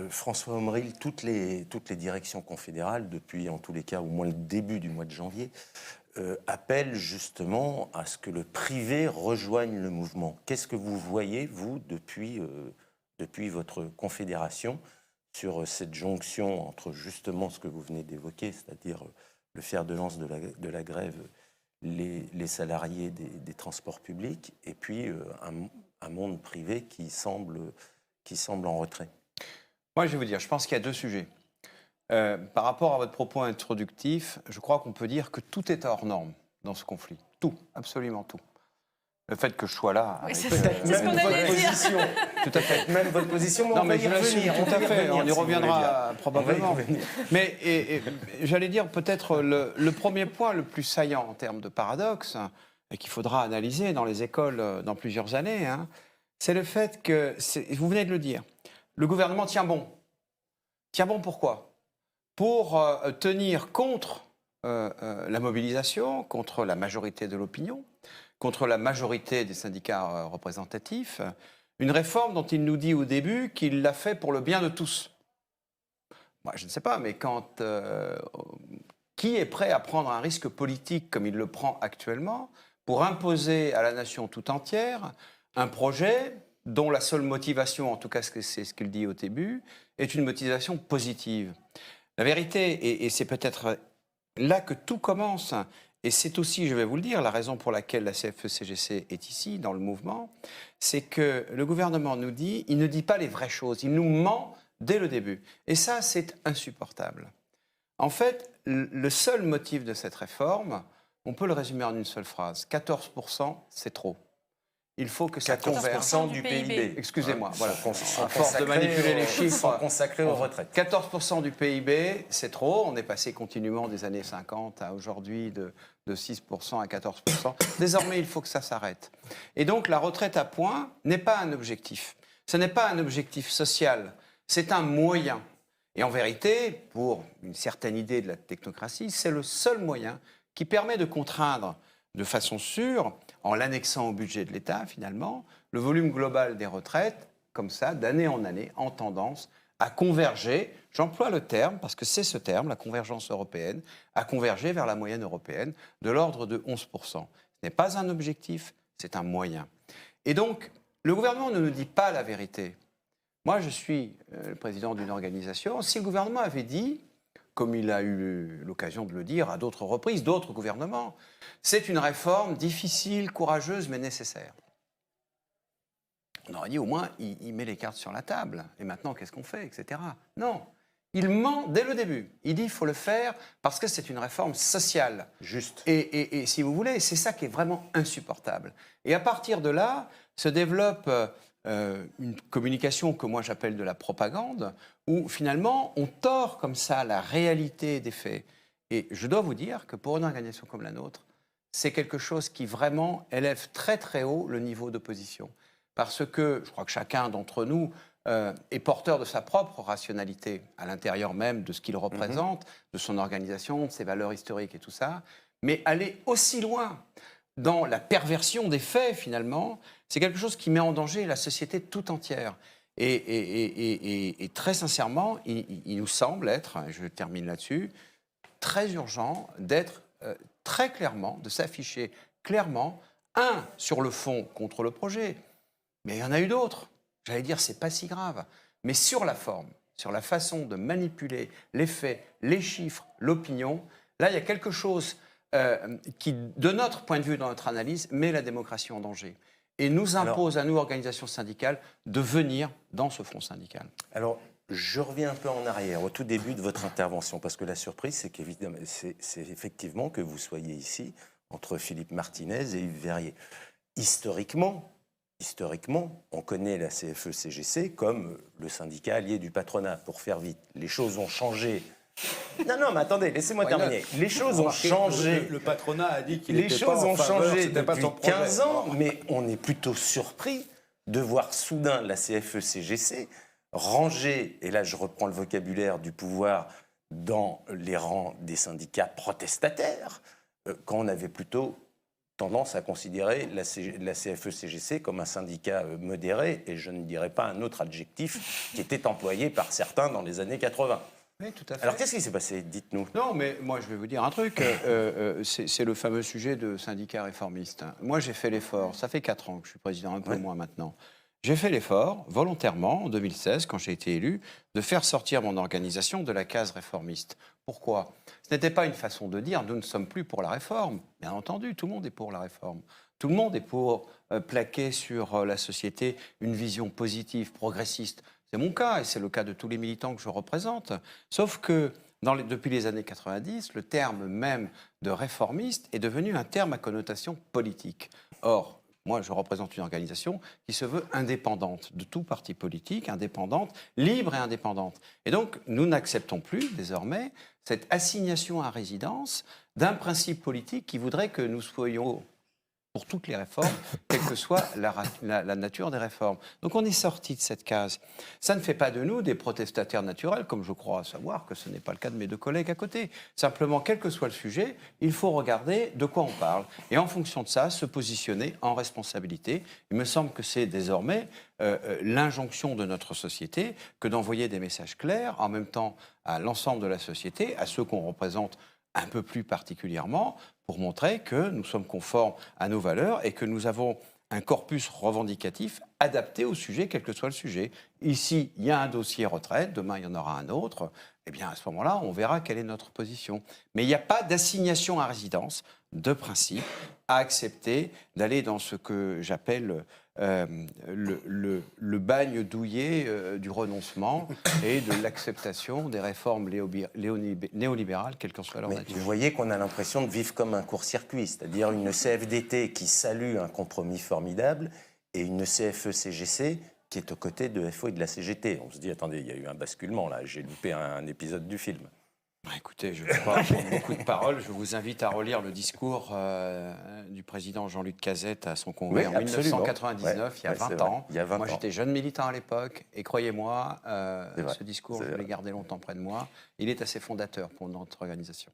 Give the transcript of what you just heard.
François Omril, toutes les directions confédérales, depuis en tous les cas au moins le début du mois de janvier, appellent justement à ce que le privé rejoigne le mouvement. Qu'est-ce que vous voyez, vous, depuis votre confédération, sur cette jonction entre justement ce que vous venez d'évoquer, c'est-à-dire le fer de lance de la grève, les salariés des transports publics, et puis un monde privé qui semble en retrait? Moi, je vais vous dire, je pense qu'il y a deux sujets. Par rapport à votre propos introductif, je crois qu'on peut dire que tout est hors norme dans ce conflit. Tout, absolument tout. Le fait que je sois là, Oui, avec, c'est ce qu'on allait dire. tout à fait. Même votre position, Non, mais je l'assume tout à fait. On y reviendra probablement. Mais j'allais dire peut-être le premier point le plus saillant en termes de paradoxe, et qu'il faudra analyser dans les écoles dans plusieurs années, hein, c'est le fait que, vous venez de le dire, le gouvernement tient bon. Tient bon pourquoi? Pour tenir contre la mobilisation, contre la majorité de l'opinion, contre la majorité des syndicats représentatifs, une réforme dont il nous dit au début qu'il l'a fait pour le bien de tous. Moi, je ne sais pas, mais qui est prêt à prendre un risque politique comme il le prend actuellement pour imposer à la nation tout entière un projet dont la seule motivation, en tout cas c'est ce qu'il dit au début, est une motivation positive? La vérité, et c'est peut-être là que tout commence, et c'est aussi, je vais vous le dire, la raison pour laquelle la CFE-CGC est ici, dans le mouvement, c'est que le gouvernement nous dit, il ne dit pas les vraies choses, il nous ment dès le début. Et ça, c'est insupportable. En fait, le seul motif de cette réforme, on peut le résumer en une seule phrase, 14%, c'est trop. Il faut que ça converge. 14% du PIB. Excusez-moi, voilà. À Sont force de manipuler les chiffres. Sont consacrés aux retraites. 14% du PIB, c'est trop. On est passé continuellement des années 50 à aujourd'hui de 6% à 14%. Désormais, il faut que ça s'arrête. Et donc, la retraite à points n'est pas un objectif. Ce n'est pas un objectif social. C'est un moyen. Et en vérité, pour une certaine idée de la technocratie, c'est le seul moyen qui permet de contraindre de façon sûre, en l'annexant au budget de l'État, finalement, le volume global des retraites, comme ça, d'année en année, en tendance à converger, j'emploie le terme, parce que c'est ce terme, la convergence européenne, à converger vers la moyenne européenne de l'ordre de 11%. Ce n'est pas un objectif, c'est un moyen. Et donc, le gouvernement ne nous dit pas la vérité. Moi, je suis le président d'une organisation. Si le gouvernement avait dit, comme il a eu l'occasion de le dire à d'autres reprises, d'autres gouvernements, c'est une réforme difficile, courageuse, mais nécessaire. On aurait dit au moins, il met les cartes sur la table. Et maintenant, qu'est-ce qu'on fait, etc. Non, il ment dès le début. Il dit qu'il faut le faire parce que c'est une réforme sociale. Juste. Et si vous voulez, c'est ça qui est vraiment insupportable. Et à partir de là, se développe une communication que moi j'appelle de la propagande, où finalement on tord comme ça la réalité des faits. Et je dois vous dire que pour une organisation comme la nôtre, c'est quelque chose qui vraiment élève très très haut le niveau d'opposition. Parce que je crois que chacun d'entre nous est porteur de sa propre rationalité à l'intérieur même de ce qu'il représente, de son organisation, de ses valeurs historiques et tout ça. Mais aller aussi loin dans la perversion des faits, finalement, c'est quelque chose qui met en danger la société tout entière. Et très sincèrement, il nous semble être, je termine là-dessus, très urgent d'être très clairement, de s'afficher clairement, sur le fond contre le projet, mais il y en a eu d'autres. J'allais dire, c'est pas si grave. Mais sur la forme, sur la façon de manipuler les faits, les chiffres, l'opinion, là, il y a quelque chose qui, de notre point de vue, dans notre analyse, met la démocratie en danger et nous impose, à nous, organisations syndicales, de venir dans ce front syndical. Alors, je reviens un peu en arrière, au tout début de votre intervention, parce que la surprise, c'est qu'évidemment, c'est effectivement que vous soyez ici, entre Philippe Martinez et Yves Verrier. Historiquement, on connaît la CFE-CGC comme le syndicat allié du patronat, pour faire vite. Les choses ont changé. Non, mais attendez, laissez-moi terminer. Les choses ont changé. Le patronat a dit qu'il Les n'était choses pas en ont faveur, changé c'était pas depuis son projet. 15 ans, mais on est plutôt surpris de voir soudain la CFE-CGC ranger, et là je reprends le vocabulaire du pouvoir, dans les rangs des syndicats protestataires, quand on avait plutôt tendance à considérer la CFE-CGC comme un syndicat modéré, et je ne dirais pas un autre adjectif qui était employé par certains dans les années 80. Oui, tout à fait. Alors, qu'est-ce qui s'est passé? Dites-nous. Non, mais moi, je vais vous dire un truc. C'est le fameux sujet de syndicats réformistes. Moi, j'ai fait l'effort. Ça fait 4 ans que je suis président, un peu moins maintenant. J'ai fait l'effort, volontairement, en 2016, quand j'ai été élu, de faire sortir mon organisation de la case réformiste. Pourquoi? Ce n'était pas une façon de dire « nous ne sommes plus pour la réforme ». Bien entendu, tout le monde est pour la réforme. Tout le monde est pour plaquer sur la société une vision positive, progressiste. C'est mon cas, et c'est le cas de tous les militants que je représente. Sauf que depuis les années 90, le terme même de réformiste est devenu un terme à connotation politique. Or, moi, je représente une organisation qui se veut indépendante de tout parti politique, indépendante, libre et indépendante. Et donc, nous n'acceptons plus, désormais, cette assignation à résidence d'un principe politique qui voudrait que nous soyons pour toutes les réformes, quelle que soit la nature des réformes. Donc on est sorti de cette case. Ça ne fait pas de nous des protestataires naturels, comme je crois savoir que ce n'est pas le cas de mes 2 collègues à côté. Simplement, quel que soit le sujet, il faut regarder de quoi on parle. Et en fonction de ça, se positionner en responsabilité. Il me semble que c'est désormais l'injonction de notre société que d'envoyer des messages clairs, en même temps à l'ensemble de la société, à ceux qu'on représente un peu plus particulièrement, pour montrer que nous sommes conformes à nos valeurs et que nous avons un corpus revendicatif adapté au sujet, quel que soit le sujet. Ici, il y a un dossier retraite, demain, il y en aura un autre. Eh bien, à ce moment-là, on verra quelle est notre position. Mais il n'y a pas d'assignation à résidence, de principe, à accepter d'aller dans ce que j'appelle le bagne douillet du renoncement et de l'acceptation des réformes néolibérales, quelle qu'en soit leur nature. Vous voyez qu'on a l'impression de vivre comme un court-circuit, c'est-à-dire une CFDT qui salue un compromis formidable et une CFE-CGC qui est aux côtés de FO et de la CGT. On se dit, attendez, il y a eu un basculement là, j'ai loupé un épisode du film. Écoutez, je ne vais pas prendre beaucoup de paroles. Je vous invite à relire le discours du président Jean-Luc Cazette à son congrès en 1999, il y a 20 ans. Moi, j'étais jeune militant à l'époque, et croyez-moi, ce discours, je l'ai gardé longtemps près de moi. Il est assez fondateur pour notre organisation.